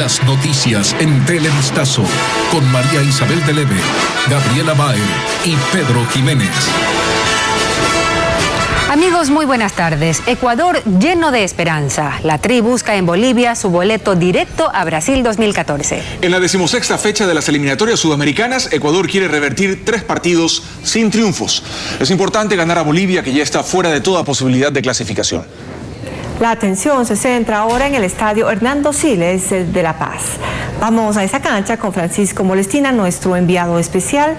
Las noticias en Televistazo con María Isabel Deleve, Gabriela Baer y Pedro Jiménez. Amigos, muy buenas tardes. Ecuador lleno de esperanza. La Tri busca en Bolivia su boleto directo a Brasil 2014. En la 16ª fecha de las eliminatorias sudamericanas, Ecuador quiere revertir 3 partidos sin triunfos. Es importante ganar a Bolivia, que ya está fuera de toda posibilidad de clasificación. La atención se centra ahora en el estadio Hernando Siles de La Paz. Vamos a esa cancha con Francisco Molestina, nuestro enviado especial,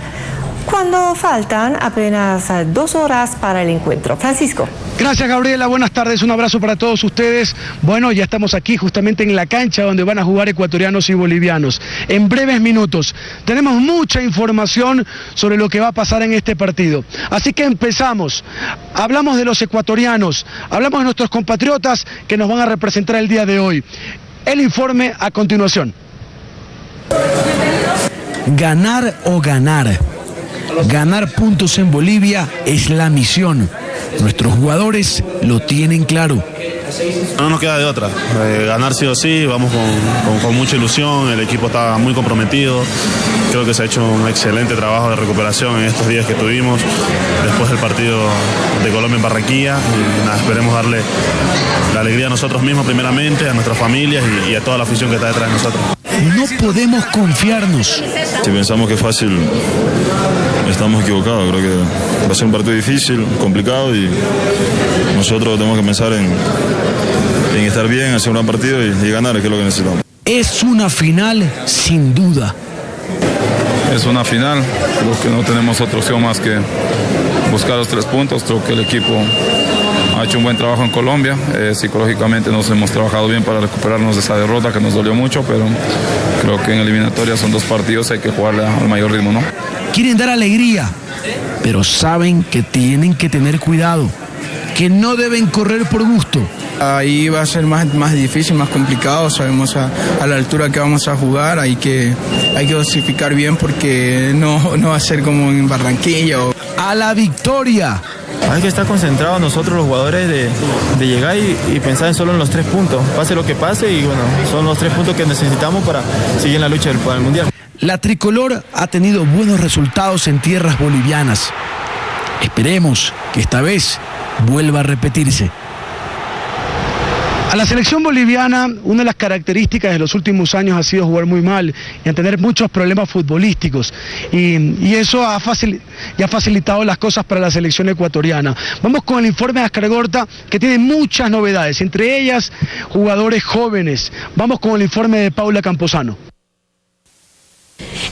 cuando faltan apenas 2 horas para el encuentro. Francisco. Gracias, Gabriela, buenas tardes, un abrazo para todos ustedes. Bueno, ya estamos aquí justamente en la cancha donde van a jugar ecuatorianos y bolivianos. En breves minutos tenemos mucha información sobre lo que va a pasar en este partido. Así que empezamos. Hablamos de los ecuatorianos, hablamos de nuestros compatriotas que nos van a representar el día de hoy. El informe a continuación. Ganar o ganar. Ganar puntos en Bolivia es la misión. Nuestros jugadores lo tienen claro. No nos queda de otra. Ganar sí o sí, vamos con mucha ilusión, el equipo está muy comprometido. Creo que se ha hecho un excelente trabajo de recuperación en estos días que tuvimos después del partido de Colombia en Barranquilla. Y nada, esperemos darle la alegría a nosotros mismos primeramente, a nuestras familias y a toda la afición que está detrás de nosotros. No podemos confiarnos. Si pensamos que es fácil, estamos equivocados. Creo que va a ser un partido difícil, complicado y nosotros tenemos que pensar en estar bien, hacer un gran partido y ganar, que es lo que necesitamos. Es una final sin duda. Es una final, creo que no tenemos otra opción más que buscar los 3 puntos. Creo que el equipo ha hecho un buen trabajo en Colombia, psicológicamente nos hemos trabajado bien para recuperarnos de esa derrota que nos dolió mucho, pero creo que en eliminatoria son 2 partidos, hay que jugarle al mayor ritmo, ¿no? Quieren dar alegría, pero saben que tienen que tener cuidado, que no deben correr por gusto. Ahí va a ser más difícil, más complicado, sabemos a la altura que vamos a jugar, hay que dosificar bien porque no va a ser como en Barranquilla. ¡A la victoria! Hay que estar concentrados nosotros los jugadores de llegar y pensar solo en los 3 puntos, pase lo que pase y bueno, son los 3 puntos que necesitamos para seguir en la lucha para el Mundial. La tricolor ha tenido buenos resultados en tierras bolivianas. Esperemos que esta vez vuelva a repetirse. A la selección boliviana, una de las características de los últimos años ha sido jugar muy mal y tener muchos problemas futbolísticos. Y eso ha facilitado las cosas para la selección ecuatoriana. Vamos con el informe de Ascar Gorta, que tiene muchas novedades, entre ellas jugadores jóvenes. Vamos con el informe de Paula Camposano.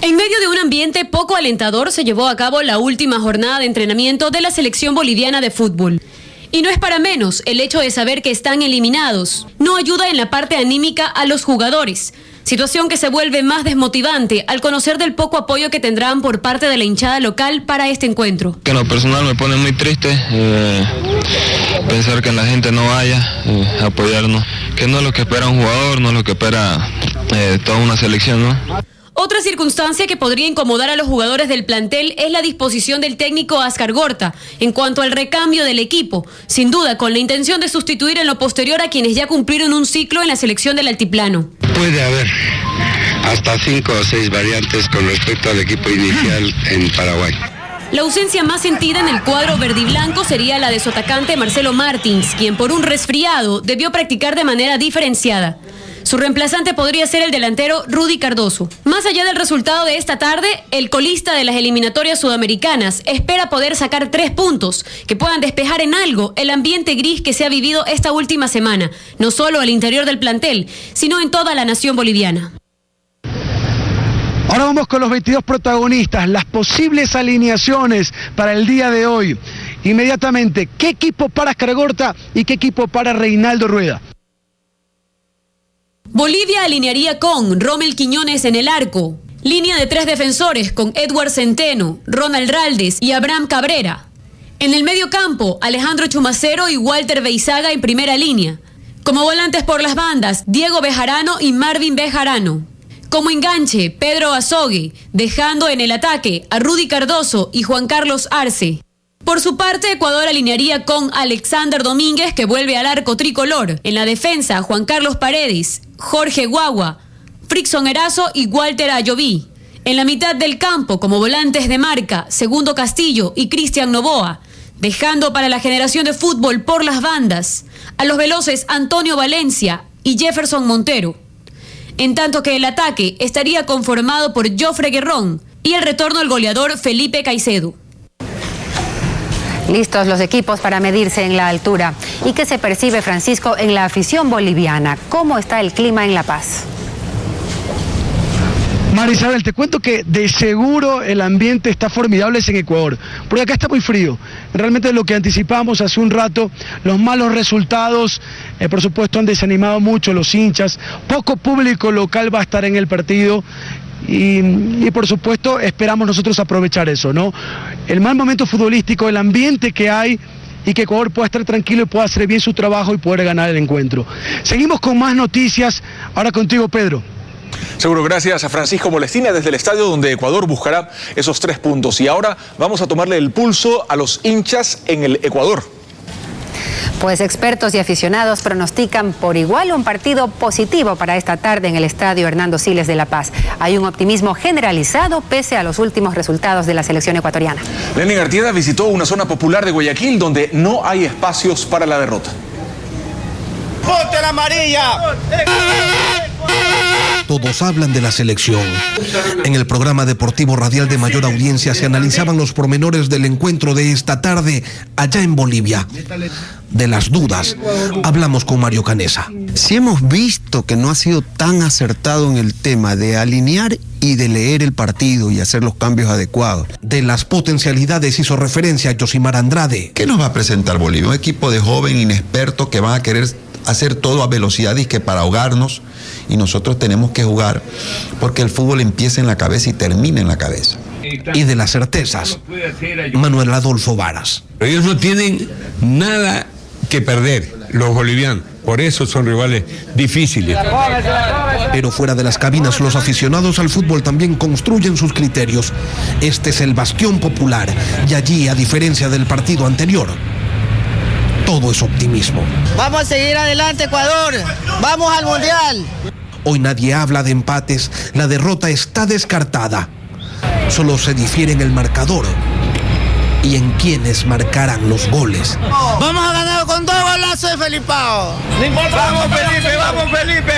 En medio de un ambiente poco alentador se llevó a cabo la última jornada de entrenamiento de la selección boliviana de fútbol. Y no es para menos, el hecho de saber que están eliminados no ayuda en la parte anímica a los jugadores, situación que se vuelve más desmotivante al conocer del poco apoyo que tendrán por parte de la hinchada local para este encuentro. En lo personal me pone muy triste pensar que la gente no vaya a apoyarnos, que no es lo que espera un jugador, no es lo que espera toda una selección, ¿no? Otra circunstancia que podría incomodar a los jugadores del plantel es la disposición del técnico Ascar Gorta en cuanto al recambio del equipo, sin duda con la intención de sustituir en lo posterior a quienes ya cumplieron un ciclo en la selección del altiplano. Puede haber hasta 5 o 6 variantes con respecto al equipo inicial en Paraguay. La ausencia más sentida en el cuadro verdiblanco sería la de su atacante Marcelo Martins, quien por un resfriado debió practicar de manera diferenciada. Su reemplazante podría ser el delantero Rudy Cardoso. Más allá del resultado de esta tarde, el colista de las eliminatorias sudamericanas espera poder sacar 3 puntos que puedan despejar en algo el ambiente gris que se ha vivido esta última semana, no solo al interior del plantel, sino en toda la nación boliviana. Ahora vamos con los 22 protagonistas, las posibles alineaciones para el día de hoy. Inmediatamente, ¿qué equipo para Ascar Gorta y qué equipo para Reinaldo Rueda? Bolivia alinearía con Rommel Quiñones en el arco. Línea de 3 defensores con Edward Centeno, Ronald Raldes y Abraham Cabrera. En el medio campo, Alejandro Chumacero y Walter Beizaga en primera línea. Como volantes por las bandas, Diego Bejarano y Marvin Bejarano. Como enganche, Pedro Azogue, dejando en el ataque a Rudy Cardoso y Juan Carlos Arce. Por su parte, Ecuador alinearía con Alexander Domínguez, que vuelve al arco tricolor. En la defensa, Juan Carlos Paredes, Jorge Guagua, Frickson Erazo y Walter Ayoví. En la mitad del campo, como volantes de marca, Segundo Castillo y Cristian Novoa, dejando para la generación de fútbol por las bandas a los veloces Antonio Valencia y Jefferson Montero. En tanto que el ataque estaría conformado por Jofre Guerrón y el retorno del goleador Felipe Caicedo. Listos los equipos para medirse en la altura. ¿Y qué se percibe, Francisco, en la afición boliviana? ¿Cómo está el clima en La Paz? María Isabel, te cuento que de seguro el ambiente está formidable en Ecuador, porque acá está muy frío. Realmente lo que anticipamos hace un rato, los malos resultados, por supuesto, han desanimado mucho los hinchas. Poco público local va a estar en el partido. Y por supuesto esperamos nosotros aprovechar eso, ¿no? El mal momento futbolístico, el ambiente que hay y que Ecuador pueda estar tranquilo y pueda hacer bien su trabajo y poder ganar el encuentro. Seguimos con más noticias, ahora contigo, Pedro. Seguro, gracias a Francisco Molestina desde el estadio donde Ecuador buscará esos 3 puntos. Y ahora vamos a tomarle el pulso a los hinchas en el Ecuador. Pues expertos y aficionados pronostican por igual un partido positivo para esta tarde en el estadio Hernando Siles de La Paz. Hay un optimismo generalizado pese a los últimos resultados de la selección ecuatoriana. Lenin Artieda visitó una zona popular de Guayaquil donde no hay espacios para la derrota. ¡Ponte la amarilla! Todos hablan de la selección. En el programa deportivo radial de mayor audiencia se analizaban los pormenores del encuentro de esta tarde allá en Bolivia. De las dudas, hablamos con Mario Canesa. Si hemos visto que no ha sido tan acertado en el tema de alinear y de leer el partido y hacer los cambios adecuados. De las potencialidades hizo referencia a Yosimar Andrade. ¿Qué nos va a presentar Bolivia? Un equipo de joven, inexperto, que van a querer hacer todo a velocidad y que para ahogarnos, y nosotros tenemos que jugar porque el fútbol empieza en la cabeza y termina en la cabeza. Y de las certezas, Manuel Adolfo Varas. Ellos no tienen nada que perder, los bolivianos. Por eso son rivales difíciles. Pero fuera de las cabinas, los aficionados al fútbol también construyen sus criterios. Este es el bastión popular y allí, a diferencia del partido anterior, todo es optimismo. Vamos a seguir adelante, Ecuador. Vamos al Mundial. Hoy nadie habla de empates, la derrota está descartada. Solo se difiere en el marcador y en quienes marcarán los goles. Vamos a ganar con 2 golazos de Felipao. No importa. Vamos Felipe, vamos Felipe.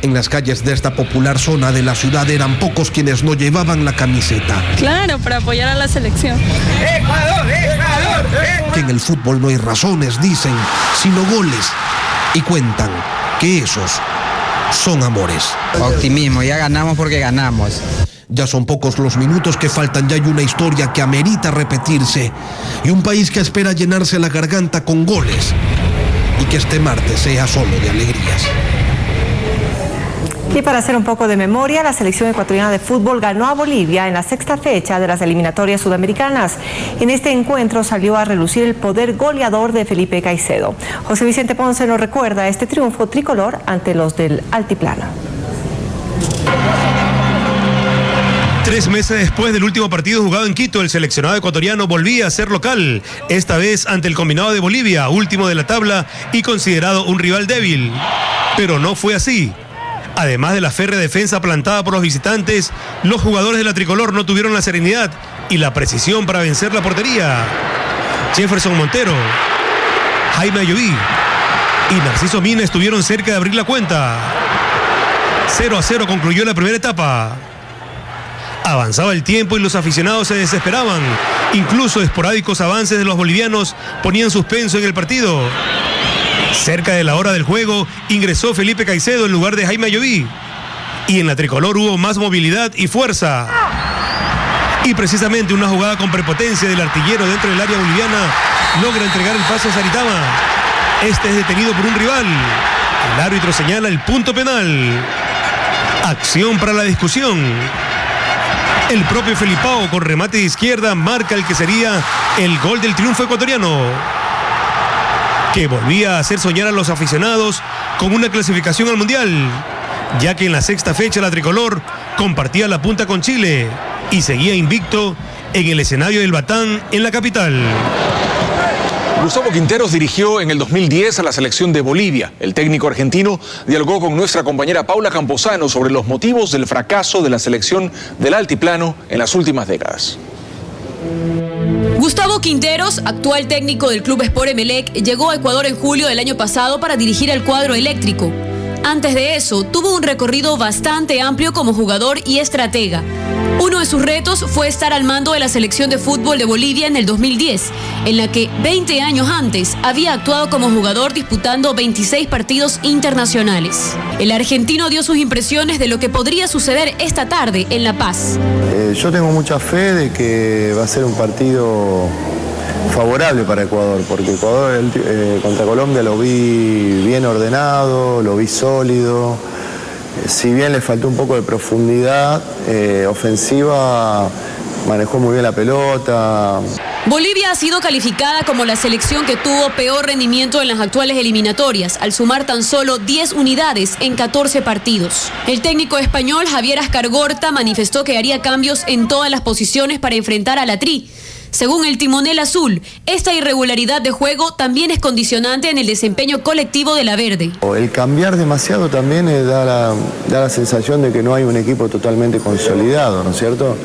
En las calles de esta popular zona de la ciudad eran pocos quienes no llevaban la camiseta. Claro, para apoyar a la selección. Ecuador, Ecuador, Ecuador. Que en el fútbol no hay razones, dicen, sino goles. Y cuentan que esos son amores. Optimismo, ya ganamos porque ganamos. Ya son pocos los minutos que faltan, ya hay una historia que amerita repetirse y un país que espera llenarse la garganta con goles y que este martes sea solo de alegrías. Y para hacer un poco de memoria, la selección ecuatoriana de fútbol ganó a Bolivia en la 6ª fecha de las eliminatorias sudamericanas. En este encuentro salió a relucir el poder goleador de Felipe Caicedo. José Vicente Ponce nos recuerda este triunfo tricolor ante los del Altiplano. 3 meses después del último partido jugado en Quito, el seleccionado ecuatoriano volvía a ser local, esta vez ante el combinado de Bolivia, último de la tabla y considerado un rival débil. Pero no fue así. Además de la férrea defensa plantada por los visitantes, los jugadores de la tricolor no tuvieron la serenidad y la precisión para vencer la portería. Jefferson Montero, Jaime Ayoví y Narciso Mina estuvieron cerca de abrir la cuenta. 0-0 concluyó la primera etapa. Avanzaba el tiempo y los aficionados se desesperaban. Incluso esporádicos avances de los bolivianos ponían suspenso en el partido. Cerca de la hora del juego ingresó Felipe Caicedo en lugar de Jaime Ayoví. Y en la tricolor hubo más movilidad y fuerza. Y precisamente una jugada con prepotencia del artillero dentro del área boliviana logra entregar el pase a Saritama. Este es detenido por un rival. El árbitro señala el punto penal. Acción para la discusión. El propio Felipao con remate de izquierda marca el que sería el gol del triunfo ecuatoriano, que volvía a hacer soñar a los aficionados con una clasificación al Mundial, ya que en la 6ª fecha la tricolor compartía la punta con Chile y seguía invicto en el escenario del Batán en la capital. Gustavo Quinteros dirigió en el 2010 a la selección de Bolivia. El técnico argentino dialogó con nuestra compañera Paula Camposano sobre los motivos del fracaso de la selección del altiplano en las últimas décadas. Gustavo Quinteros, actual técnico del Club Sport Emelec, llegó a Ecuador en julio del año pasado para dirigir al cuadro eléctrico. Antes de eso, tuvo un recorrido bastante amplio como jugador y estratega. Uno de sus retos fue estar al mando de la selección de fútbol de Bolivia en el 2010, en la que 20 años antes había actuado como jugador disputando 26 partidos internacionales. El argentino dio sus impresiones de lo que podría suceder esta tarde en La Paz. Yo tengo mucha fe de que va a ser un partido favorable para Ecuador, porque Ecuador contra Colombia lo vi bien ordenado, lo vi sólido. Si bien le faltó un poco de profundidad ofensiva, manejó muy bien la pelota. Bolivia ha sido calificada como la selección que tuvo peor rendimiento en las actuales eliminatorias, al sumar tan solo 10 unidades en 14 partidos. El técnico español Javier Ascargorta manifestó que haría cambios en todas las posiciones para enfrentar a la Tri. Según el timonel azul, esta irregularidad de juego también es condicionante en el desempeño colectivo de la Verde. El cambiar demasiado también da la sensación de que no hay un equipo totalmente consolidado, ¿no es cierto?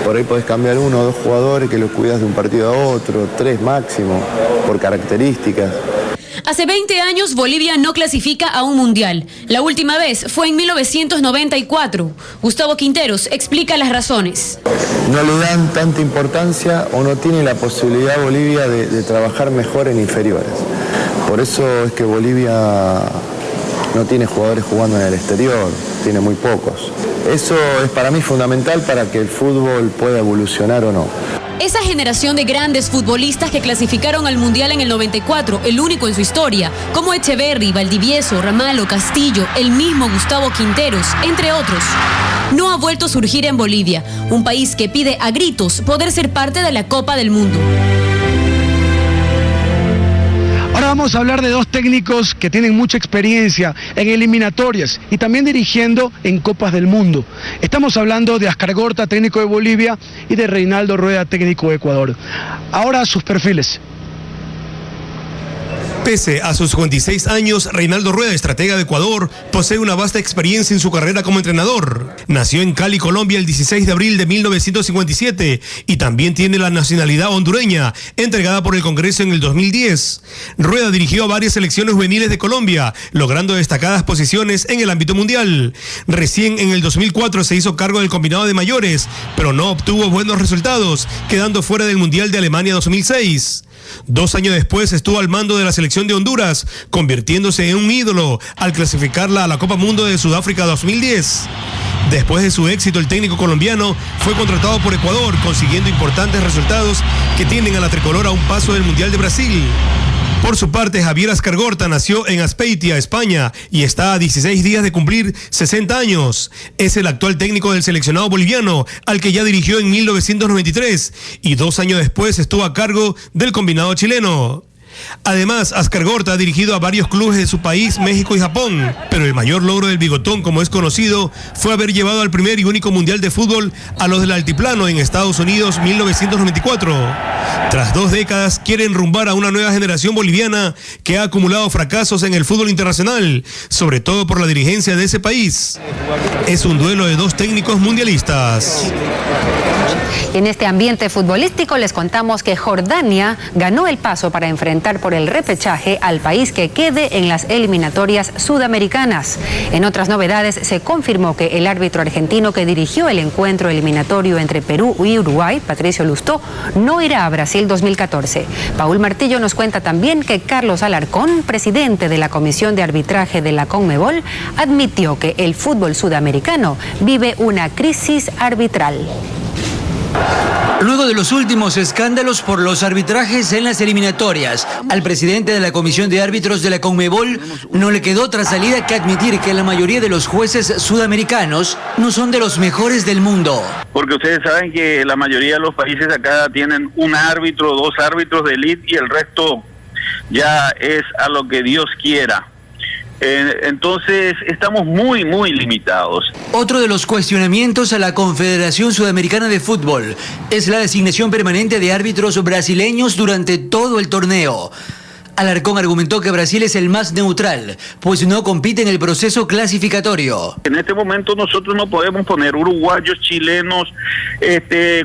Por ahí podés cambiar 1 o 2 jugadores que los cuidas de un partido a otro, 3 máximo, por características. Hace 20 años Bolivia no clasifica a un mundial. La última vez fue en 1994. Gustavo Quinteros explica las razones. No le dan tanta importancia o no tiene la posibilidad Bolivia de trabajar mejor en inferiores. Por eso es que Bolivia no tiene jugadores jugando en el exterior, tiene muy pocos. Eso es para mí fundamental para que el fútbol pueda evolucionar o no. Esa generación de grandes futbolistas que clasificaron al Mundial en el 94, el único en su historia, como Echeverri, Valdivieso, Ramallo, Castillo, el mismo Gustavo Quinteros, entre otros, no ha vuelto a surgir en Bolivia, un país que pide a gritos poder ser parte de la Copa del Mundo. Ahora vamos a hablar de 2 técnicos que tienen mucha experiencia en eliminatorias y también dirigiendo en Copas del Mundo. Estamos hablando de Ascargorta, técnico de Bolivia, y de Reinaldo Rueda, técnico de Ecuador. Ahora sus perfiles. Pese a sus 56 años, Reinaldo Rueda, estratega de Ecuador, posee una vasta experiencia en su carrera como entrenador. Nació en Cali, Colombia, el 16 de abril de 1957 y también tiene la nacionalidad hondureña, entregada por el Congreso en el 2010. Rueda dirigió a varias selecciones juveniles de Colombia, logrando destacadas posiciones en el ámbito mundial. Recién en el 2004 se hizo cargo del combinado de mayores, pero no obtuvo buenos resultados, quedando fuera del Mundial de Alemania 2006. 2 años después estuvo al mando de la selección de Honduras, convirtiéndose en un ídolo al clasificarla a la Copa Mundo de Sudáfrica 2010. Después de su éxito, el técnico colombiano fue contratado por Ecuador, consiguiendo importantes resultados que tienen a la tricolor a un paso del Mundial de Brasil. Por su parte, Javier Ascargorta nació en Azpeitia, España, y está a 16 días de cumplir 60 años. Es el actual técnico del seleccionado boliviano, al que ya dirigió en 1993, y 2 años después estuvo a cargo del combinado chileno. Además, Ascargorta ha dirigido a varios clubes de su país, México y Japón, pero el mayor logro del bigotón, como es conocido, fue haber llevado al primer y único mundial de fútbol a los del altiplano en Estados Unidos 1994. Tras 2 décadas, quiere enrumbar a una nueva generación boliviana que ha acumulado fracasos en el fútbol internacional, sobre todo por la dirigencia de ese país. Es un duelo de 2 técnicos mundialistas. Y en este ambiente futbolístico les contamos que Jordania ganó el paso para enfrentar por el repechaje al país que quede en las eliminatorias sudamericanas. En otras novedades, se confirmó que el árbitro argentino que dirigió el encuentro eliminatorio entre Perú y Uruguay, Patricio Lustó, no irá a Brasil 2014. Paul Martillo nos cuenta también que Carlos Alarcón, presidente de la Comisión de Arbitraje de la CONMEBOL, admitió que el fútbol sudamericano vive una crisis arbitral. Luego de los últimos escándalos por los arbitrajes en las eliminatorias, al presidente de la Comisión de Árbitros de la CONMEBOL no le quedó otra salida que admitir que la mayoría de los jueces sudamericanos no son de los mejores del mundo. Porque ustedes saben que la mayoría de los países acá tienen un árbitro, 2 árbitros de élite y el resto ya es a lo que Dios quiera. Entonces estamos muy limitados. Otro de los cuestionamientos a la Confederación Sudamericana de Fútbol es la designación permanente de árbitros brasileños durante todo el torneo. Alarcón argumentó que Brasil es el más neutral, pues no compite en el proceso clasificatorio. En este momento nosotros no podemos poner uruguayos, chilenos,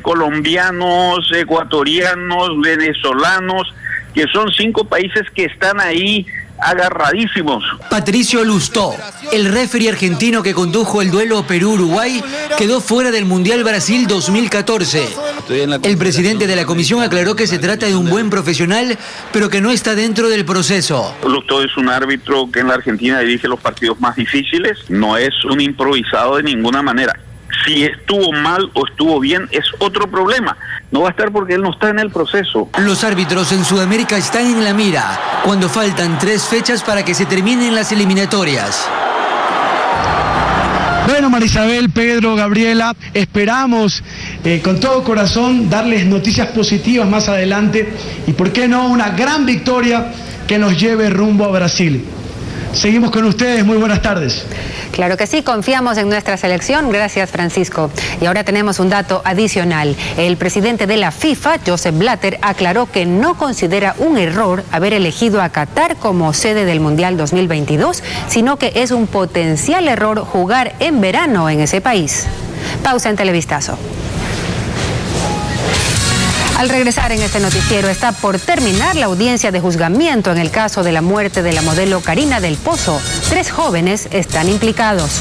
colombianos, ecuatorianos, venezolanos, que son 5 países que están ahí agarradísimos. Patricio Lustó, el referee argentino que condujo el duelo Perú-Uruguay, quedó fuera del Mundial Brasil 2014. El presidente de la comisión aclaró que se trata de un buen profesional, pero que no está dentro del proceso. Lustó es un árbitro que en la Argentina dirige los partidos más difíciles, no es un improvisado de ninguna manera. Si estuvo mal o estuvo bien es otro problema. No va a estar porque él no está en el proceso. Los árbitros en Sudamérica están en la mira cuando faltan 3 fechas para que se terminen las eliminatorias. Bueno, Marisabel, Pedro, Gabriela, esperamos con todo corazón darles noticias positivas más adelante y, ¿por qué no?, una gran victoria que nos lleve rumbo a Brasil. Seguimos con ustedes, muy buenas tardes. Claro que sí, confiamos en nuestra selección. Gracias, Francisco. Y ahora tenemos un dato adicional. El presidente de la FIFA, Joseph Blatter, aclaró que no considera un error haber elegido a Qatar como sede del Mundial 2022, sino que es un potencial error jugar en verano en ese país. Pausa en Televistazo. Al regresar en este noticiero, está por terminar la audiencia de juzgamiento en el caso de la muerte de la modelo Karina del Pozo. 3 jóvenes están implicados.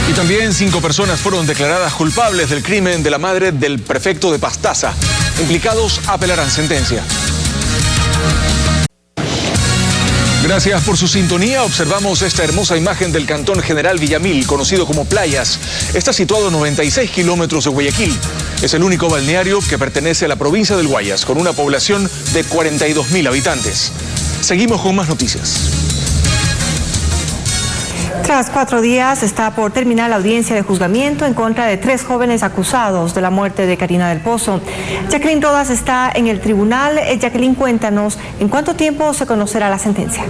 Y también 5 personas fueron declaradas culpables del crimen de la madre del prefecto de Pastaza. Implicados apelarán sentencia. Gracias por su sintonía. Observamos esta hermosa imagen del Cantón General Villamil, conocido como Playas. Está situado a 96 kilómetros de Guayaquil. Es el único balneario que pertenece a la provincia del Guayas, con una población de 42.000 habitantes. Seguimos con más noticias. Tras 4 días está por terminar la audiencia de juzgamiento en contra de 3 jóvenes acusados de la muerte de Karina del Pozo. Jacqueline Rodas está en el tribunal. Jacqueline, cuéntanos, ¿en cuánto tiempo se conocerá la sentencia?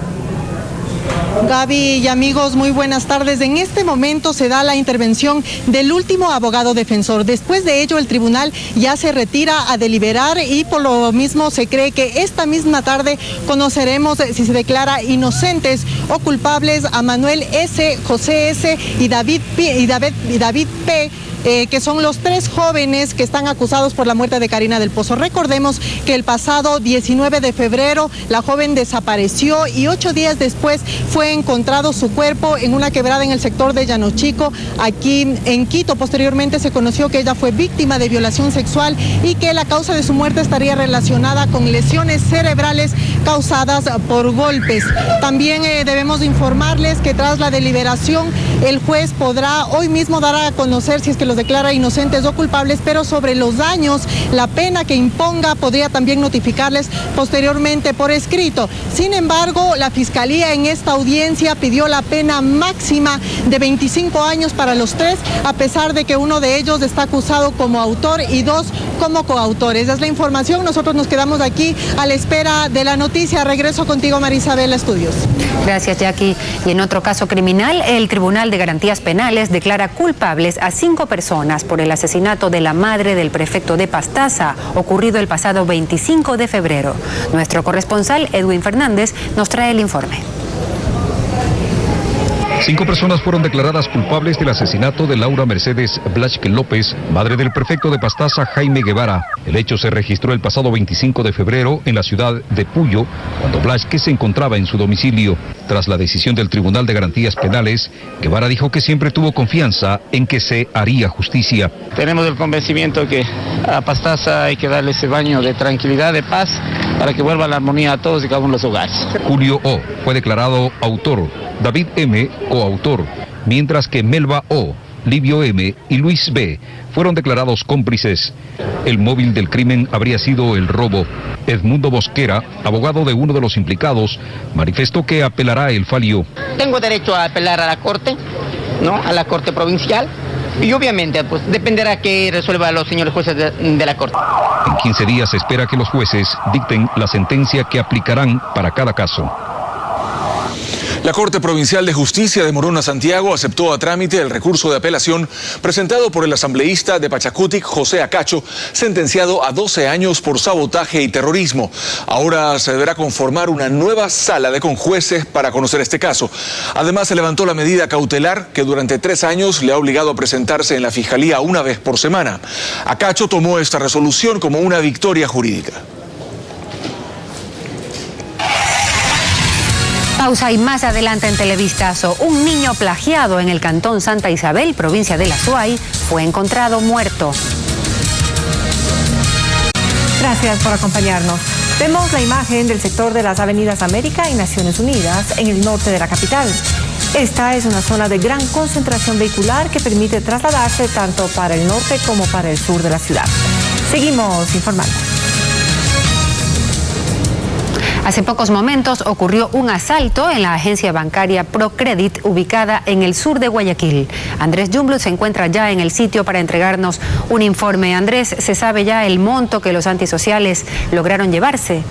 Gaby y amigos, muy buenas tardes. En este momento se da la intervención del último abogado defensor. Después de ello, el tribunal ya se retira a deliberar y por lo mismo se cree que esta misma tarde conoceremos si se declara inocentes o culpables a Manuel S., José S. y David P., que son los 3 jóvenes que están acusados por la muerte de Karina del Pozo. Recordemos que el pasado 19 de febrero la joven desapareció y 8 días después fue encontrado su cuerpo en una quebrada en el sector de Llano Chico, aquí en Quito. Posteriormente se conoció que ella fue víctima de violación sexual y que la causa de su muerte estaría relacionada con lesiones cerebrales causadas por golpes. También debemos informarles que tras la deliberación el juez podrá hoy mismo dar a conocer si es que los declara inocentes o culpables, pero sobre los daños, la pena que imponga podría también notificarles posteriormente por escrito. Sin embargo, la Fiscalía en esta audiencia pidió la pena máxima de 25 años para los 3, a pesar de que uno de ellos está acusado como autor y 2 como coautores. Esa es la información. Nosotros nos quedamos aquí a la espera de la noticia. Regreso contigo, Marisabel, a estudios. Gracias, Jackie. Y en otro caso criminal, el Tribunal de Garantías Penales declara culpables a 5 personas por el asesinato de la madre del prefecto de Pastaza, ocurrido el pasado 25 de febrero. Nuestro corresponsal, Edwin Fernández, nos trae el informe. 5 personas fueron declaradas culpables del asesinato de Laura Mercedes Blasque López, madre del prefecto de Pastaza, Jaime Guevara. El hecho se registró el pasado 25 de febrero en la ciudad de Puyo, cuando Blasque se encontraba en su domicilio. Tras la decisión del Tribunal de Garantías Penales, Guevara dijo que siempre tuvo confianza en que se haría justicia. Tenemos el convencimiento que a Pastaza hay que darle ese baño de tranquilidad, de paz, para que vuelva la armonía a todos y cada uno de los hogares. Julio O. fue declarado autor, David M. coautor, mientras que Melba O., Livio M. y Luis B. fueron declarados cómplices. El móvil del crimen habría sido el robo. Edmundo Bosquera, abogado de uno de los implicados, manifestó que apelará el fallo. Tengo derecho a apelar a la Corte, ¿no? A la Corte Provincial, Y obviamente, pues dependerá que resuelvan los señores jueces de la Corte. En 15 días se espera que los jueces dicten la sentencia que aplicarán para cada caso. La Corte Provincial de Justicia de Morona, Santiago, aceptó a trámite el recurso de apelación presentado por el asambleísta de Pachacutic, José Acacho, sentenciado a 12 años por sabotaje y terrorismo. Ahora se deberá conformar una nueva sala de conjueces para conocer este caso. Además, se levantó la medida cautelar que durante 3 años le ha obligado a presentarse en la Fiscalía una vez por semana. Acacho tomó esta resolución como una victoria jurídica. Pausa y más adelante en Televistazo, un niño plagiado en el cantón Santa Isabel, provincia de La Suay, fue encontrado muerto. Gracias por acompañarnos. Vemos la imagen del sector de las avenidas América y Naciones Unidas en el norte de la capital. Esta es una zona de gran concentración vehicular que permite trasladarse tanto para el norte como para el sur de la ciudad. Seguimos informando. Hace pocos momentos ocurrió un asalto en la agencia bancaria Procredit, ubicada en el sur de Guayaquil. Andrés Yumblut se encuentra ya en el sitio para entregarnos un informe. Andrés, ¿se sabe ya el monto que los antisociales lograron llevarse?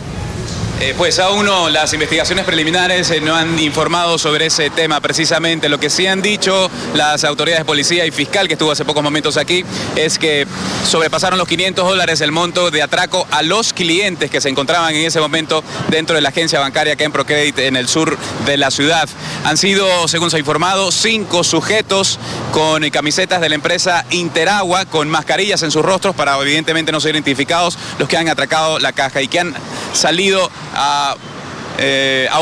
Pues aún no, las investigaciones preliminares no han informado sobre ese tema precisamente. Lo que sí han dicho las autoridades de policía y fiscal que estuvo hace pocos momentos aquí es que sobrepasaron los $500 el monto de atraco a los clientes que se encontraban en ese momento dentro de la agencia bancaria que en Procredit en el sur de la ciudad. Han sido, según se ha informado, 5 sujetos con camisetas de la empresa Interagua, con mascarillas en sus rostros para evidentemente no ser identificados, los que han atracado la caja y que han salido a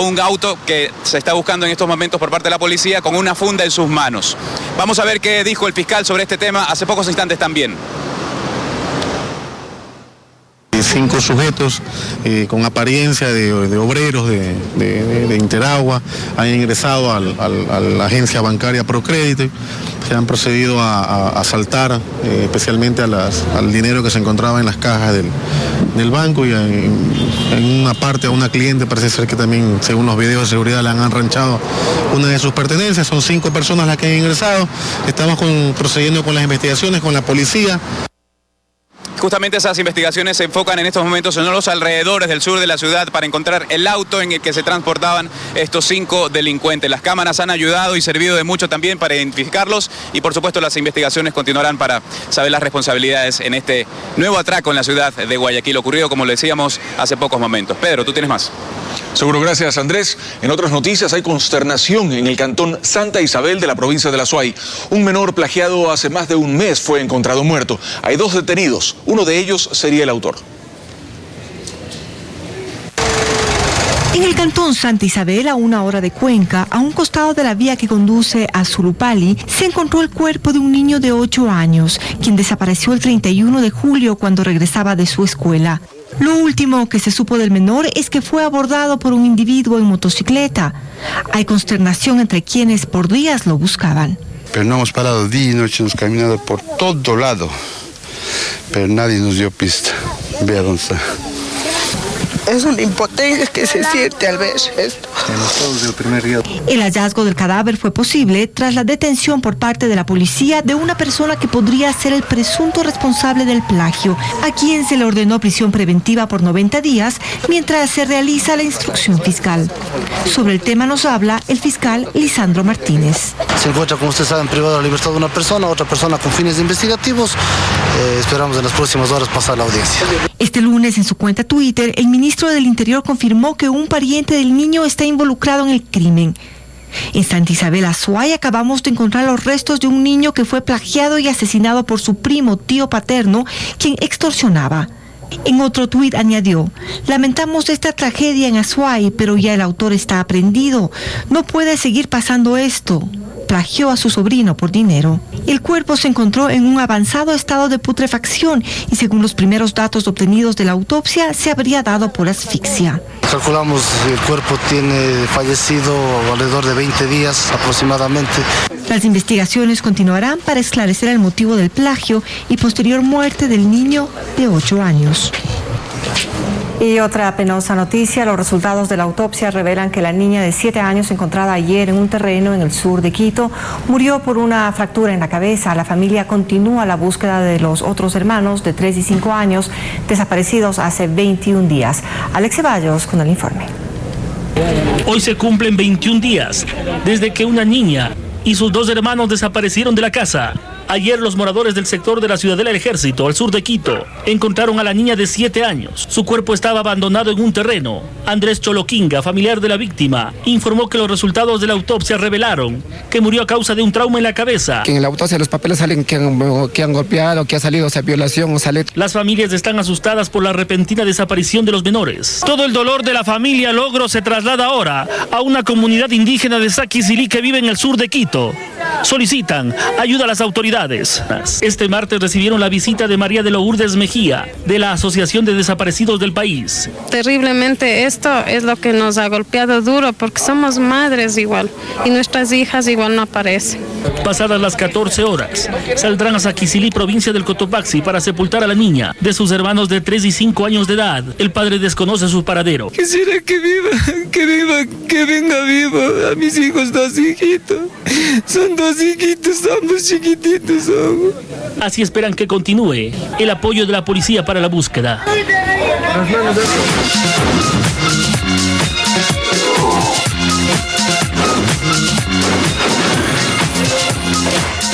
un auto que se está buscando en estos momentos por parte de la policía con una funda en sus manos. Vamos a ver qué dijo el fiscal sobre este tema hace pocos instantes también. 5 sujetos con apariencia de obreros de Interagua han ingresado a la agencia bancaria Procredit. Se han procedido a asaltar especialmente al dinero que se encontraba en las cajas del banco y en una parte a una cliente parece ser que también, según los videos de seguridad, le han arranchado una de sus pertenencias. Son 5 personas las que han ingresado. Estamos procediendo con las investigaciones con la policía. Justamente esas investigaciones se enfocan en estos momentos en los alrededores del sur de la ciudad para encontrar el auto en el que se transportaban estos 5 delincuentes. Las cámaras han ayudado y servido de mucho también para identificarlos y por supuesto las investigaciones continuarán para saber las responsabilidades en este nuevo atraco en la ciudad de Guayaquil, ocurrido, como le decíamos, hace pocos momentos. Pedro, tú tienes más. Seguro, gracias Andrés. En otras noticias hay consternación en el cantón Santa Isabel de la provincia de La Suay. Un menor plagiado hace más de un mes fue encontrado muerto. Hay 2 detenidos. Uno de ellos sería el autor. En el cantón Santa Isabel, a 1 hora de Cuenca, a un costado de la vía que conduce a Surupali, se encontró el cuerpo de un niño de 8 años, quien desapareció el 31 de julio cuando regresaba de su escuela. Lo último que se supo del menor es que fue abordado por un individuo en motocicleta. Hay consternación entre quienes por días lo buscaban. Pero no hemos parado día y noche, hemos caminado por todo lado, pero nadie nos dio pista. Vea dónde está. Es una impotencia que se siente al ver esto. El hallazgo del cadáver fue posible tras la detención por parte de la policía de una persona que podría ser el presunto responsable del plagio, a quien se le ordenó prisión preventiva por 90 días mientras se realiza la instrucción fiscal. Sobre el tema nos habla el fiscal Lisandro Martínez. Se encuentra, como usted sabe, privado de la libertad de una persona, otra persona con fines investigativos. Esperamos en las próximas horas pasar la audiencia. Este lunes, en su cuenta Twitter, el ministro del Interior confirmó que un pariente del niño está involucrado en el crimen. En Santa Isabel, Azuay, acabamos de encontrar los restos de un niño que fue plagiado y asesinado por su primo, tío paterno, quien extorsionaba. En otro tuit añadió: lamentamos esta tragedia en Azuay, pero ya el autor está aprehendido. No puede seguir pasando esto. Plagió a su sobrino por dinero. El cuerpo se encontró en un avanzado estado de putrefacción y según los primeros datos obtenidos de la autopsia, se habría dado por asfixia. Calculamos que el cuerpo tiene fallecido alrededor de 20 días aproximadamente. Las investigaciones continuarán para esclarecer el motivo del plagio y posterior muerte del niño de 8 años. Y otra penosa noticia, los resultados de la autopsia revelan que la niña de 7 años encontrada ayer en un terreno en el sur de Quito murió por una fractura en la cabeza. La familia continúa la búsqueda de los otros hermanos de 3 y 5 años desaparecidos hace 21 días. Alex Ceballos con el informe. Hoy se cumplen 21 días desde que una niña y sus 2 hermanos desaparecieron de la casa. Ayer los moradores del sector de la Ciudadela del Ejército, al sur de Quito, encontraron a la niña de 7 años. Su cuerpo estaba abandonado en un terreno. Andrés Choloquinga, familiar de la víctima, informó que los resultados de la autopsia revelaron que murió a causa de un trauma en la cabeza. Que en la autopsia los papeles salen que han golpeado, que ha salido esa violación o sale. Las familias están asustadas por la repentina desaparición de los menores. Todo el dolor de la familia Logro se traslada ahora a una comunidad indígena de Saquisilí que vive en el sur de Quito. Solicitan ayuda a las autoridades. Este martes recibieron la visita de María de Lourdes Mejía, de la Asociación de Desaparecidos del país. Terriblemente esto es lo que nos ha golpeado duro porque somos madres igual y nuestras hijas igual no aparecen. Pasadas las 14 horas, saldrán a Saquisilí, provincia del Cotopaxi, para sepultar a la niña de sus hermanos de 3 y 5 años de edad. El padre desconoce su paradero. Quisiera que venga vivo a mis hijos, 2 hijitos. Son 2 hijitos, ambos chiquititos. Así esperan que continúe el apoyo de la policía para la búsqueda.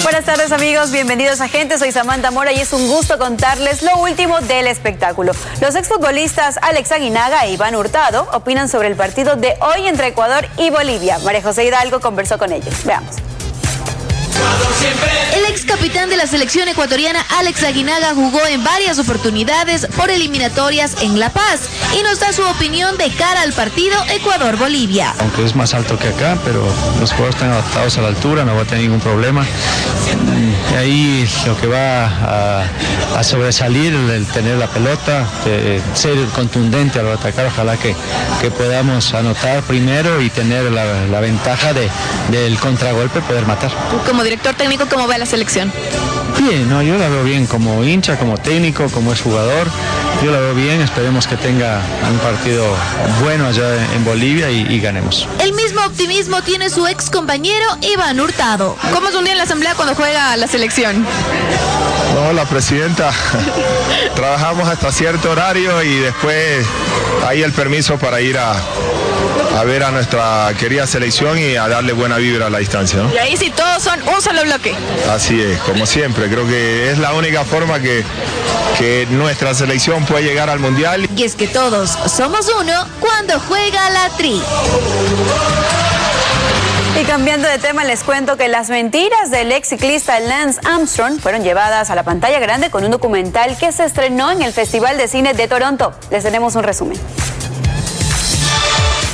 Buenas tardes amigos, bienvenidos a Gente, soy Samantha Mora y es un gusto contarles lo último del espectáculo. Los exfutbolistas Alex Aguinaga e Iván Hurtado opinan sobre el partido de hoy entre Ecuador y Bolivia. María José Hidalgo conversó con ellos, veamos. El ex capitán de la selección ecuatoriana Alex Aguinaga jugó en varias oportunidades por eliminatorias en La Paz y nos da su opinión de cara al partido Ecuador-Bolivia. Aunque es más alto que acá, pero los jugadores están adaptados a la altura, no va a tener ningún problema. Y ahí lo que va a sobresalir el tener la pelota, ser contundente al atacar, ojalá que podamos anotar primero y tener la ventaja del contragolpe, poder matar. Como director técnico, ¿cómo ve la selección? Bien, no, yo la veo bien como hincha, como técnico, como es jugador. Yo la veo bien, esperemos que tenga un partido bueno allá en Bolivia y ganemos. El mismo optimismo tiene su ex compañero Iván Hurtado. ¿Cómo es un día en la asamblea cuando juega la selección? No, la presidenta, trabajamos hasta cierto horario y después hay el permiso para ir a ver a nuestra querida selección y a darle buena vibra a la distancia, ¿no? Y ahí sí todos son un solo bloque. Así es, como siempre, creo que es la única forma que nuestra selección puede llegar al Mundial. Y es que todos somos uno cuando juega la Tri. Y cambiando de tema, les cuento que las mentiras del ex ciclista Lance Armstrong fueron llevadas a la pantalla grande con un documental que se estrenó en el Festival de Cine de Toronto. Les tenemos un resumen.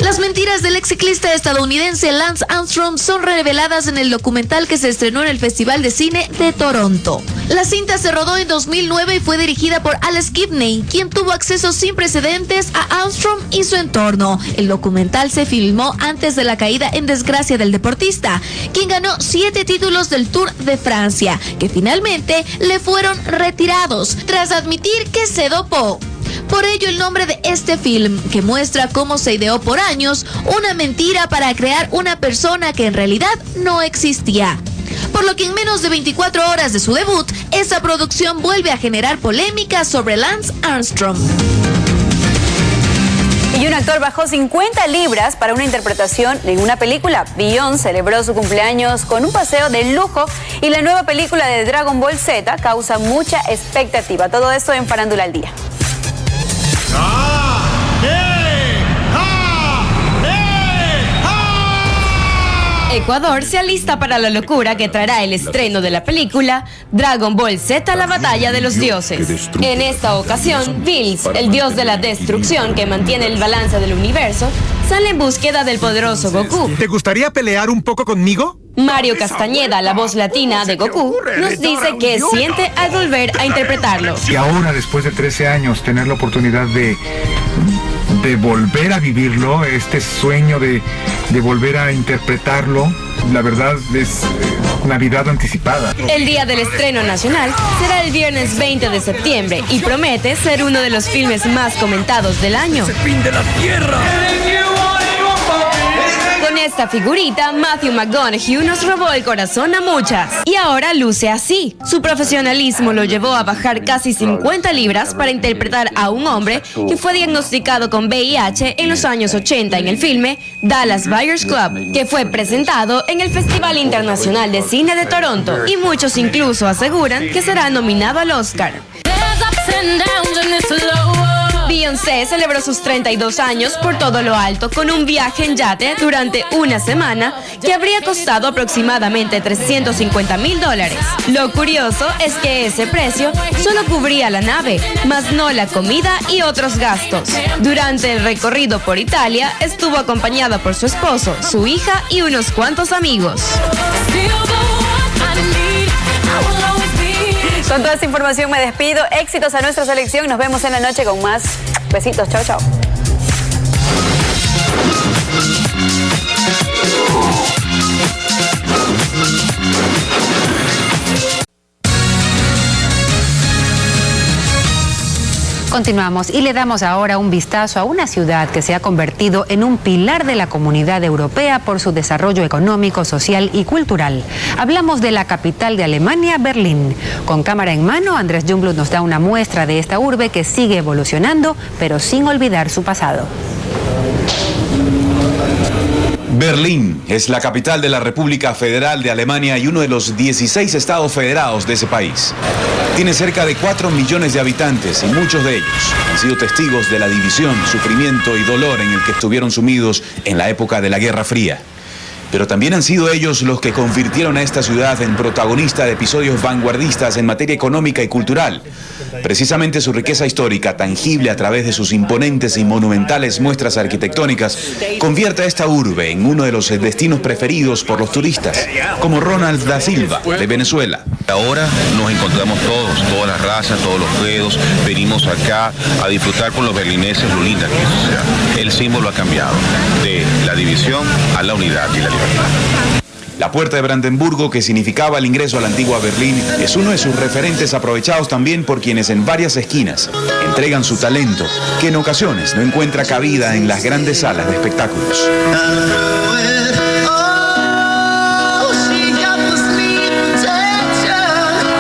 Las mentiras del ex ciclista estadounidense Lance Armstrong son reveladas en el documental que se estrenó en el Festival de Cine de Toronto. La cinta se rodó en 2009 y fue dirigida por Alex Gibney, quien tuvo acceso sin precedentes a Armstrong y su entorno. El documental se filmó antes de la caída en desgracia del deportista, quien ganó 7 títulos del Tour de Francia, que finalmente le fueron retirados tras admitir que se dopó. Por ello el nombre de este film, que muestra cómo se ideó por años una mentira para crear una persona que en realidad no existía. Por lo que en menos de 24 horas de su debut, esa producción vuelve a generar polémica sobre Lance Armstrong. Y un actor bajó 50 libras para una interpretación en una película. Beyoncé celebró su cumpleaños con un paseo de lujo y la nueva película de Dragon Ball Z causa mucha expectativa. Todo esto en Farándula al Día. Ecuador se alista para la locura que traerá el estreno de la película Dragon Ball Z, la batalla de los dioses. En esta ocasión, Bills, el dios de la destrucción que mantiene el balance del universo, sale en búsqueda del poderoso Goku. ¿Te gustaría pelear un poco conmigo? Mario Castañeda, la voz latina de Goku, nos dice qué siente al volver a interpretarlo. Y ahora, después de 13 años, tener la oportunidad de de volver a vivirlo, este sueño de volver a interpretarlo. La verdad es Navidad anticipada. El día del estreno nacional será el viernes 20 de septiembre y promete ser uno de los filmes más comentados del año. ¡Es el fin de la tierra! Con esta figurita, Matthew McConaughey nos robó el corazón a muchas. Y ahora luce así. Su profesionalismo lo llevó a bajar casi 50 libras para interpretar a un hombre que fue diagnosticado con VIH en los años 80 en el filme Dallas Buyers Club, que fue presentado en el Festival Internacional de Cine de Toronto. Y muchos incluso aseguran que será nominado al Oscar. Beyoncé celebró sus 32 años por todo lo alto con un viaje en yate durante una semana que habría costado aproximadamente $350,000. Lo curioso es que ese precio solo cubría la nave, más no la comida y otros gastos. Durante el recorrido por Italia estuvo acompañada por su esposo, su hija y unos cuantos amigos. Con toda esta información me despido. Éxitos a nuestra selección. Nos vemos en la noche con más. Besitos. Chao, chao. Continuamos y le damos ahora un vistazo a una ciudad que se ha convertido en un pilar de la comunidad europea por su desarrollo económico, social y cultural. Hablamos de la capital de Alemania, Berlín. Con cámara en mano, Andrés Jungblut nos da una muestra de esta urbe que sigue evolucionando, pero sin olvidar su pasado. Berlín es la capital de la República Federal de Alemania y uno de los 16 estados federados de ese país. Tiene cerca de 4 millones de habitantes y muchos de ellos han sido testigos de la división, sufrimiento y dolor en el que estuvieron sumidos en la época de la Guerra Fría. Pero también han sido ellos los que convirtieron a esta ciudad en protagonista de episodios vanguardistas en materia económica y cultural. Precisamente su riqueza histórica, tangible a través de sus imponentes y monumentales muestras arquitectónicas, convierte a esta urbe en uno de los destinos preferidos por los turistas, como Ronald da Silva, de Venezuela. Ahora nos encontramos todos, todas las razas, todos los credos, venimos acá a disfrutar con los berlineses lo linda que es. O sea, el símbolo ha cambiado de la división a la unidad y la libertad. La Puerta de Brandenburgo, que significaba el ingreso a la antigua Berlín, es uno de sus referentes aprovechados también por quienes en varias esquinas entregan su talento, que en ocasiones no encuentra cabida en las grandes salas de espectáculos.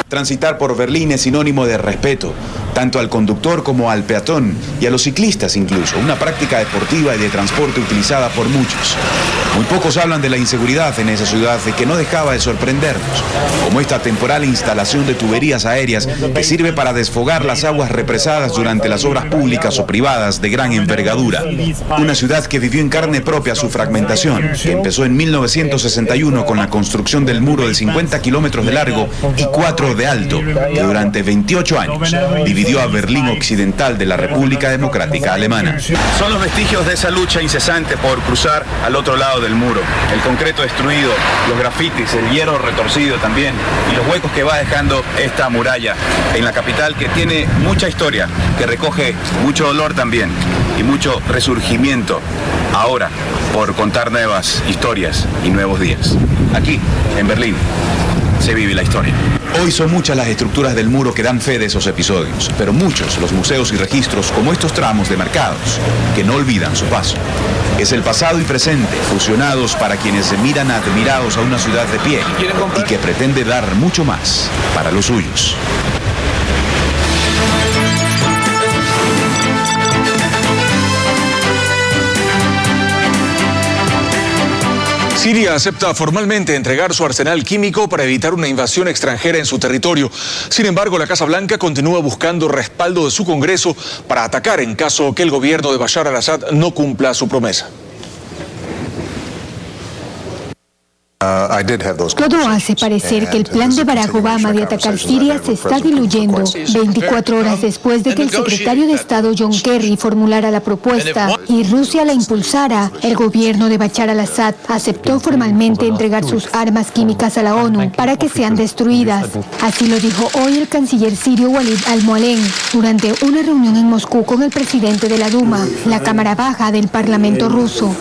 Transitar por Berlín es sinónimo de respeto, tanto al conductor como al peatón y a los ciclistas incluso, una práctica deportiva y de transporte utilizada por muchos. Muy pocos hablan de la inseguridad en esa ciudad que no dejaba de sorprendernos, como esta temporal instalación de tuberías aéreas que sirve para desfogar las aguas represadas durante las obras públicas o privadas de gran envergadura. Una ciudad que vivió en carne propia su fragmentación, que empezó en 1961 con la construcción del muro de 50 kilómetros de largo y 4 de alto, que durante 28 años dividió a Berlín Occidental de la República Democrática Alemana. Son los vestigios de esa lucha incesante por cruzar al otro lado del muro. El concreto destruido, los grafitis, el hierro retorcido también y los huecos que va dejando esta muralla en la capital que tiene mucha historia, que recoge mucho dolor también y mucho resurgimiento ahora por contar nuevas historias y nuevos días. Aquí, en Berlín, se vive la historia. Hoy son muchas las estructuras del muro que dan fe de esos episodios, pero muchos los museos y registros como estos tramos de mercados que no olvidan su paso. Es el pasado y presente fusionados para quienes se miran admirados a una ciudad de pie y que pretende dar mucho más para los suyos. Siria acepta formalmente entregar su arsenal químico para evitar una invasión extranjera en su territorio. Sin embargo, la Casa Blanca continúa buscando respaldo de su Congreso para atacar en caso que el gobierno de Bashar al-Assad no cumpla su promesa. Todo hace parecer que el plan de Barack Obama de atacar Siria se está diluyendo. 24 horas después de que el secretario de Estado John Kerry formulara la propuesta y Rusia la impulsara, el gobierno de Bashar al-Assad aceptó formalmente entregar sus armas químicas a la ONU para que sean destruidas. Así lo dijo hoy el canciller sirio Walid al-Mualem durante una reunión en Moscú con el presidente de la Duma, la Cámara Baja del Parlamento ruso.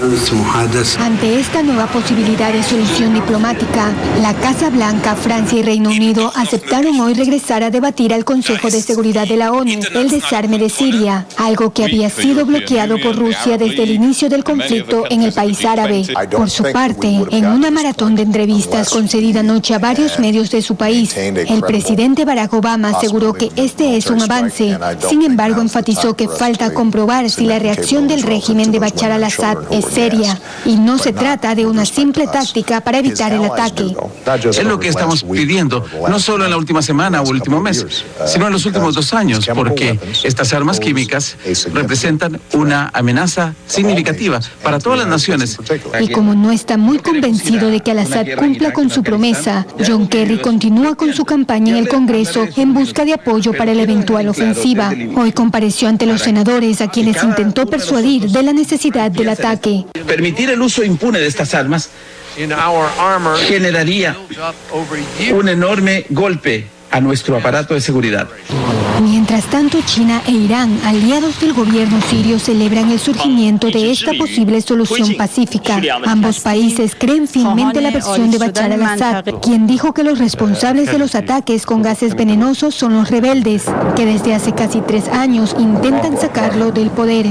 Ante esta nueva posibilidad de solución diplomática, la Casa Blanca, Francia y Reino Unido aceptaron hoy regresar a debatir al Consejo de Seguridad de la ONU el desarme de Siria, algo que había sido bloqueado por Rusia desde el inicio del conflicto en el país árabe. Por su parte, en una maratón de entrevistas concedida anoche a varios medios de su país, el presidente Barack Obama aseguró que este es un avance. Sin embargo, enfatizó que falta comprobar si la reacción del régimen de Bashar al-Assad es seria y no se trata de una simple táctica para evitar el ataque. Es lo que estamos pidiendo, no solo en la última semana o último mes, sino en los últimos 2 años, porque estas armas químicas representan una amenaza significativa para todas las naciones. Y como no está muy convencido de que al-Assad cumpla con su promesa, John Kerry continúa con su campaña en el Congreso en busca de apoyo para la eventual ofensiva. Hoy compareció ante los senadores a quienes intentó persuadir de la necesidad del ataque. Permitir el uso impune de estas armas generaría un enorme golpe a nuestro aparato de seguridad. Mientras tanto, China e Irán, aliados del gobierno sirio, celebran el surgimiento de esta posible solución pacífica. Ambos países creen firmemente la versión de Bashar al-Assad, quien dijo que los responsables de los ataques con gases venenosos son los rebeldes, que desde hace casi 3 años intentan sacarlo del poder.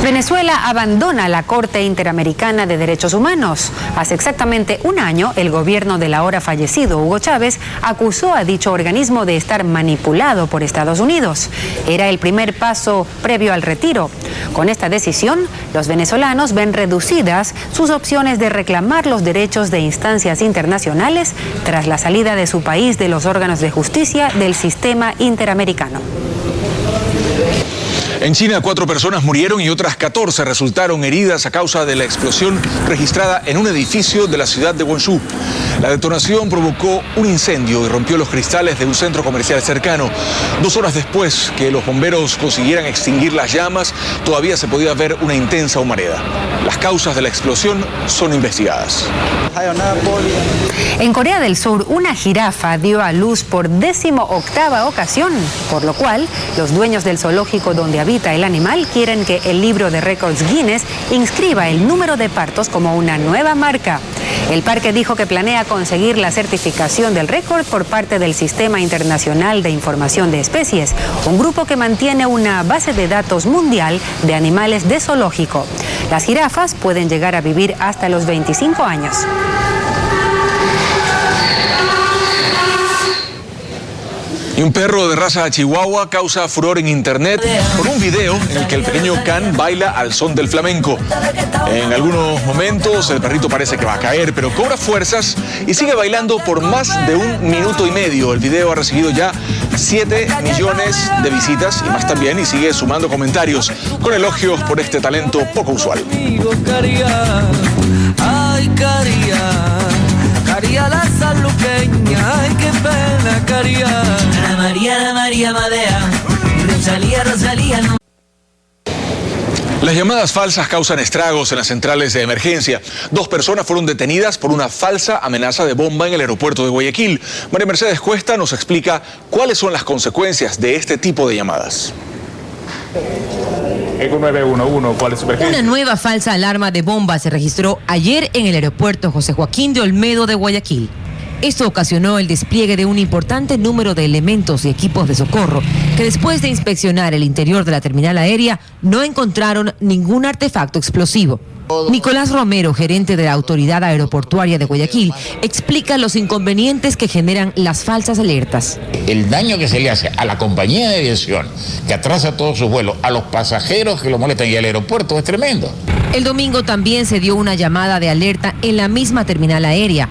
Venezuela abandona la Corte Interamericana de Derechos Humanos. Hace exactamente un año, el gobierno del ahora fallecido Hugo Chávez acusó a dicho organismo de estar manipulado por Estados Unidos. Era el primer paso previo al retiro. Con esta decisión, los venezolanos ven reducidas sus opciones de reclamar los derechos de instancias internacionales tras la salida de su país de los órganos de justicia del sistema interamericano. En China, 4 personas murieron y otras 14 resultaron heridas a causa de la explosión registrada en un edificio de la ciudad de Guangzhou. La detonación provocó un incendio y rompió los cristales de un centro comercial cercano. 2 horas después que los bomberos consiguieran extinguir las llamas, todavía se podía ver una intensa humareda. Las causas de la explosión son investigadas. En Corea del Sur, una jirafa dio a luz por 18ª ocasión, por lo cual los dueños del zoológico donde habita el animal quieren que el libro de récords Guinness inscriba el número de partos como una nueva marca. El parque dijo que planea conseguir la certificación del récord por parte del Sistema Internacional de Información de Especies, un grupo que mantiene una base de datos mundial de animales de zoológico. Las jirafas pueden llegar a vivir hasta los 25 años. Y un perro de raza chihuahua causa furor en internet por un video en el que el pequeño Can baila al son del flamenco. En algunos momentos el perrito parece que va a caer, pero cobra fuerzas y sigue bailando por más de 1 minuto y medio. El video ha recibido ya 7 millones de visitas y más también, y sigue sumando comentarios con elogios por este talento poco usual. Ay, Caría la saluqueña, ay qué pena, Caría. La María Madea, Rosalía, no. Las llamadas falsas causan estragos en las centrales de emergencia. 2 personas fueron detenidas por una falsa amenaza de bomba en el aeropuerto de Guayaquil. María Mercedes Cuesta nos explica cuáles son las consecuencias de este tipo de llamadas. ECO 911, ¿cuál es su perfil? Una nueva falsa alarma de bomba se registró ayer en el aeropuerto José Joaquín de Olmedo de Guayaquil. Esto ocasionó el despliegue de un importante número de elementos y equipos de socorro que después de inspeccionar el interior de la terminal aérea no encontraron ningún artefacto explosivo. Nicolás Romero, gerente de la Autoridad Aeroportuaria de Guayaquil, explica los inconvenientes que generan las falsas alertas. El daño que se le hace a la compañía de aviación, que atrasa todos sus vuelos, a los pasajeros que lo molestan y al aeropuerto es tremendo. El domingo también se dio una llamada de alerta en la misma terminal aérea.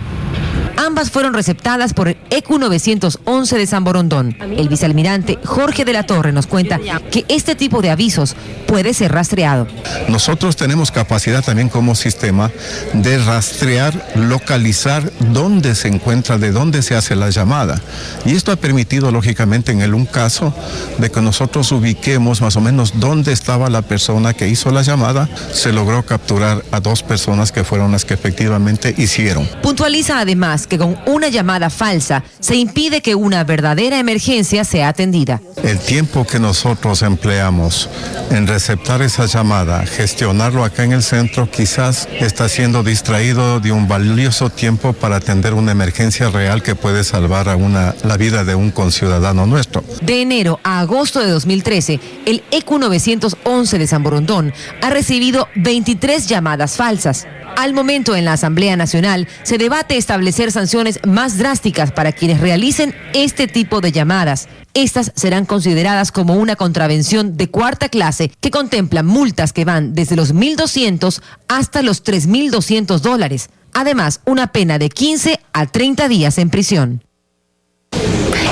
Ambas fueron receptadas por el ECU 911 de San Borondón. El vicealmirante Jorge de la Torre nos cuenta que este tipo de avisos puede ser rastreado. Nosotros tenemos capacidad también como sistema de rastrear, localizar dónde se encuentra, de dónde se hace la llamada. Y esto ha permitido, lógicamente, en un caso de que nosotros ubiquemos más o menos dónde estaba la persona que hizo la llamada, se logró capturar a 2 personas que fueron las que efectivamente hicieron. Puntualiza además que con una llamada falsa se impide que una verdadera emergencia sea atendida. El tiempo que nosotros empleamos en receptar esa llamada, gestionarlo acá en el centro, quizás está siendo distraído de un valioso tiempo para atender una emergencia real que puede salvar la vida de un conciudadano nuestro. De enero a agosto de 2013, el ECU 911 de San Borondón ha recibido 23 llamadas falsas. Al momento, en la Asamblea Nacional se debate establecer sanciones más drásticas para quienes realicen este tipo de llamadas. Estas serán consideradas como una contravención de 4ª clase que contemplan multas que van desde los $1,200 hasta los $3,200. Además, una pena de 15 a 30 días en prisión.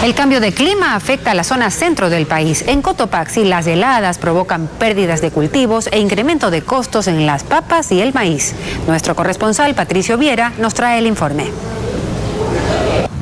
El cambio de clima afecta a la zona centro del país. En Cotopaxi, las heladas provocan pérdidas de cultivos e incremento de costos en las papas y el maíz. Nuestro corresponsal Patricio Viera nos trae el informe.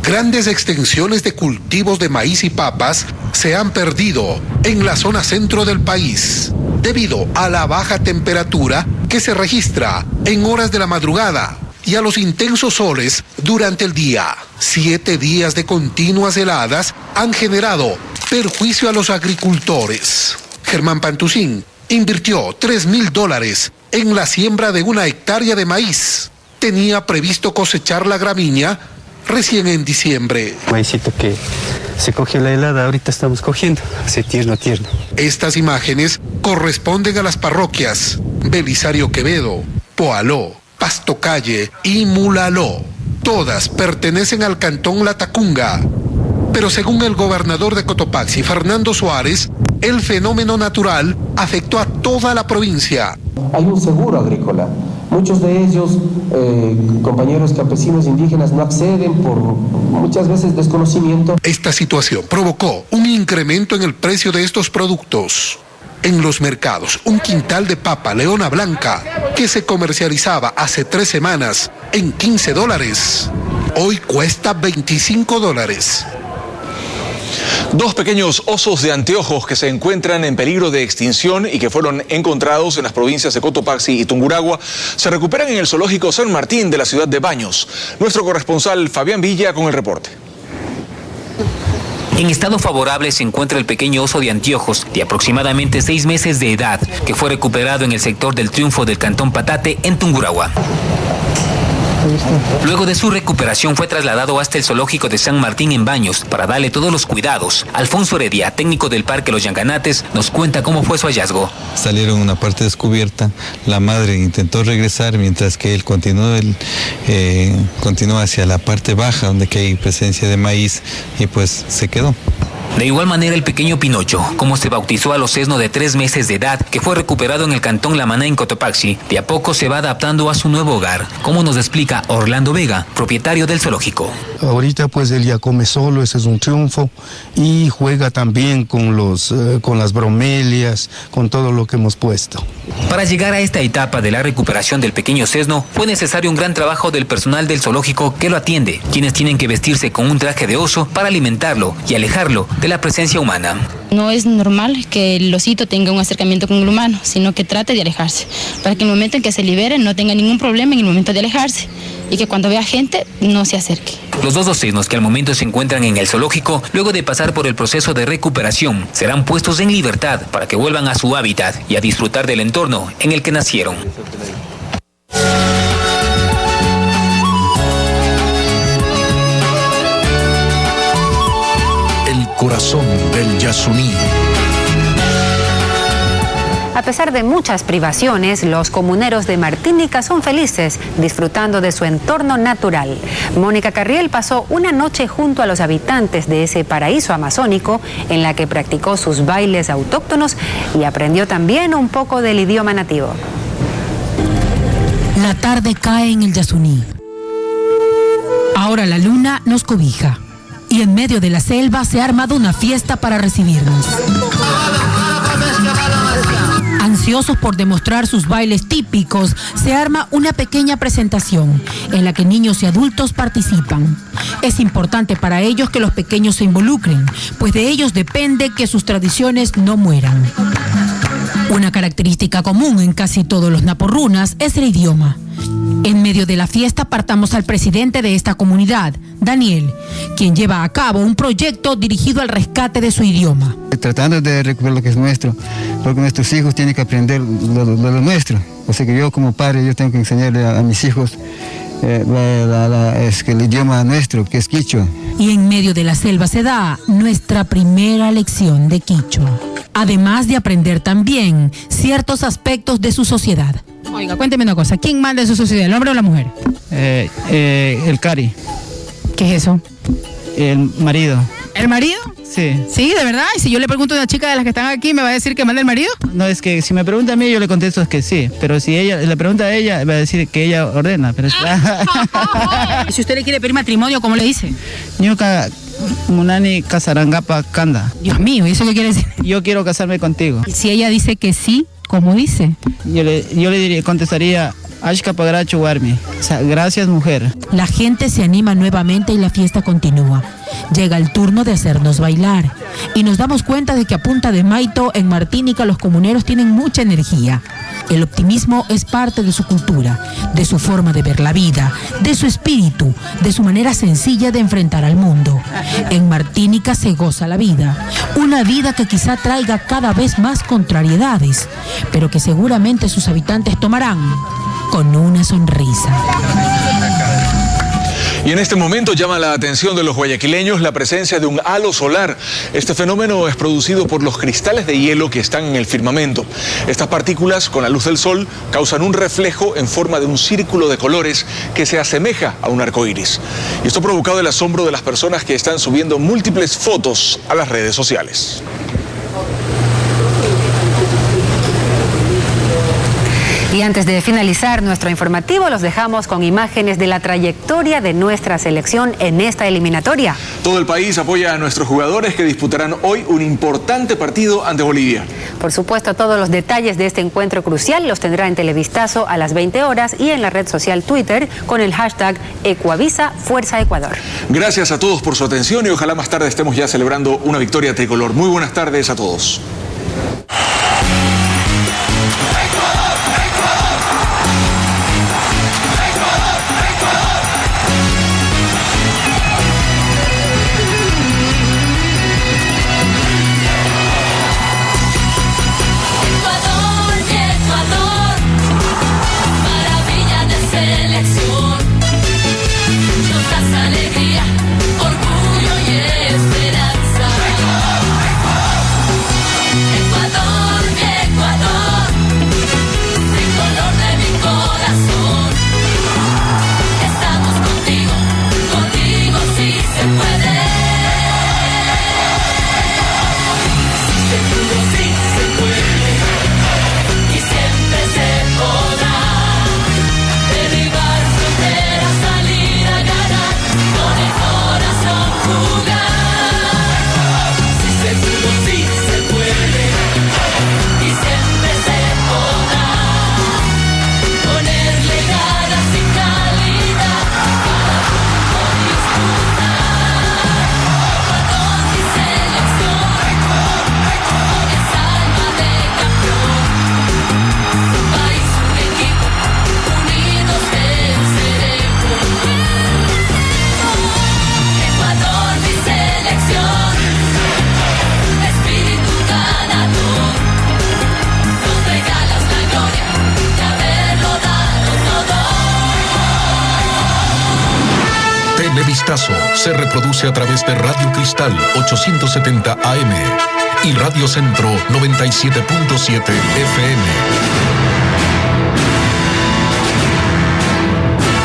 Grandes extensiones de cultivos de maíz y papas se han perdido en la zona centro del país debido a la baja temperatura que se registra en horas de la madrugada y a los intensos soles durante el día. 7 días de continuas heladas han generado perjuicio a los agricultores. Germán Pantucín invirtió $3,000 en la siembra de 1 hectárea de maíz. Tenía previsto cosechar la gramínea recién en diciembre. Maízito que se cogió la helada, ahorita estamos cogiendo, así tierno. Estas imágenes corresponden a las parroquias Belisario Quevedo, Poaló, Pastocalle y Mulaló. Todas pertenecen al cantón Latacunga. Pero según el gobernador de Cotopaxi, Fernando Suárez, el fenómeno natural afectó a toda la provincia. Hay un seguro agrícola. Muchos de ellos, compañeros campesinos indígenas, no acceden por muchas veces desconocimiento. Esta situación provocó un incremento en el precio de estos productos. En los mercados, un quintal de papa Leona Blanca, que se comercializaba hace 3 semanas en $15, hoy cuesta $25. 2 pequeños osos de anteojos que se encuentran en peligro de extinción y que fueron encontrados en las provincias de Cotopaxi y Tungurahua se recuperan en el zoológico San Martín de la ciudad de Baños. Nuestro corresponsal Fabián Villa con el reporte. En estado favorable se encuentra el pequeño oso de anteojos de aproximadamente 6 meses de edad que fue recuperado en el sector del Triunfo del cantón Patate en Tungurahua. Luego de su recuperación fue trasladado hasta el zoológico de San Martín en Baños para darle todos los cuidados. Alfonso Heredia, técnico del Parque Los Yanganates, nos cuenta cómo fue su hallazgo. Salieron en una parte descubierta, la madre intentó regresar mientras que él continuó hacia la parte baja donde hay presencia de maíz y pues se quedó. De igual manera, el pequeño Pinocho, como se bautizó a los sesnos de 3 meses de edad, que fue recuperado en el cantón La Maná en Cotopaxi, de a poco se va adaptando a su nuevo hogar, como nos explica Orlando Vega, propietario del zoológico. Ahorita pues él ya come solo, ese es un triunfo, y juega también con las bromelias, con todo lo que hemos puesto. Para llegar a esta etapa de la recuperación del pequeño sesno, fue necesario un gran trabajo del personal del zoológico que lo atiende, quienes tienen que vestirse con un traje de oso para alimentarlo y alejarlo de la presencia humana. No es normal que el osito tenga un acercamiento con el humano, sino que trate de alejarse, para que en el momento en que se libere no tenga ningún problema en el momento de alejarse y que cuando vea gente no se acerque. Los 2 sesnos que al momento se encuentran en el zoológico, luego de pasar por el proceso de recuperación, serán puestos en libertad para que vuelvan a su hábitat y a disfrutar del entorno en el que nacieron. El corazón del Yasuní. A pesar de muchas privaciones, los comuneros de Martínica son felices, disfrutando de su entorno natural. Mónica Carriel pasó una noche junto a los habitantes de ese paraíso amazónico, en la que practicó sus bailes autóctonos y aprendió también un poco del idioma nativo. La tarde cae en el Yasuní. Ahora la luna nos cobija y en medio de la selva se ha armado una fiesta para recibirnos. Ansiosos por demostrar sus bailes típicos, se arma una pequeña presentación en la que niños y adultos participan. Es importante para ellos que los pequeños se involucren, pues de ellos depende que sus tradiciones no mueran. Una característica común en casi todos los naporrunas es el idioma. En medio de la fiesta apartamos al presidente de esta comunidad, Daniel, quien lleva a cabo un proyecto dirigido al rescate de su idioma. Tratando de recuperar lo que es nuestro, porque nuestros hijos tienen que aprender lo nuestro. O sea que yo como padre yo tengo que enseñarle a mis hijos el idioma nuestro, que es quichua. Y en medio de la selva se da nuestra primera lección de quichua, además de aprender también ciertos aspectos de su sociedad. Oiga, cuénteme una cosa, ¿quién manda en su sociedad, el hombre o la mujer? El cari. ¿Qué es eso? El marido. ¿El marido? Sí. ¿Sí, de verdad? Y si yo le pregunto a una chica de las que están aquí, ¿me va a decir que manda el marido? No, es que si me pregunta a mí, yo le contesto es que sí. Pero si ella le pregunta a ella, va a decir que ella ordena. Pero ¿Y si usted le quiere pedir matrimonio, cómo le dice? Ñuka Munani Casarangapa Kanda. Dios mío, ¿y eso qué quiere decir? Yo quiero casarme contigo. Y si ella dice que sí, ¿cómo dice? Yo le diría, contestaría, Ashka Pagaracho Warmi. O sea, gracias, mujer. La gente se anima nuevamente y la fiesta continúa. Llega el turno de hacernos bailar y nos damos cuenta de que a punta de maito en Martinica los comuneros tienen mucha energía. El optimismo es parte de su cultura, de su forma de ver la vida, de su espíritu, de su manera sencilla de enfrentar al mundo. En Martinica se goza la vida, una vida que quizá traiga cada vez más contrariedades, pero que seguramente sus habitantes tomarán con una sonrisa. Y en este momento llama la atención de los guayaquileños la presencia de un halo solar. Este fenómeno es producido por los cristales de hielo que están en el firmamento. Estas partículas, con la luz del sol, causan un reflejo en forma de un círculo de colores que se asemeja a un arco iris. Y esto ha provocado el asombro de las personas que están subiendo múltiples fotos a las redes sociales. Y antes de finalizar nuestro informativo, los dejamos con imágenes de la trayectoria de nuestra selección en esta eliminatoria. Todo el país apoya a nuestros jugadores que disputarán hoy un importante partido ante Bolivia. Por supuesto, todos los detalles de este encuentro crucial los tendrá en Televistazo a las 20 horas y en la red social Twitter con el hashtag Ecuavisa Fuerza Ecuador. Gracias a todos por su atención y ojalá más tarde estemos ya celebrando una victoria tricolor. Muy buenas tardes a todos. Televistazo se reproduce a través de Radio Cristal 870 AM y Radio Centro 97.7 FM.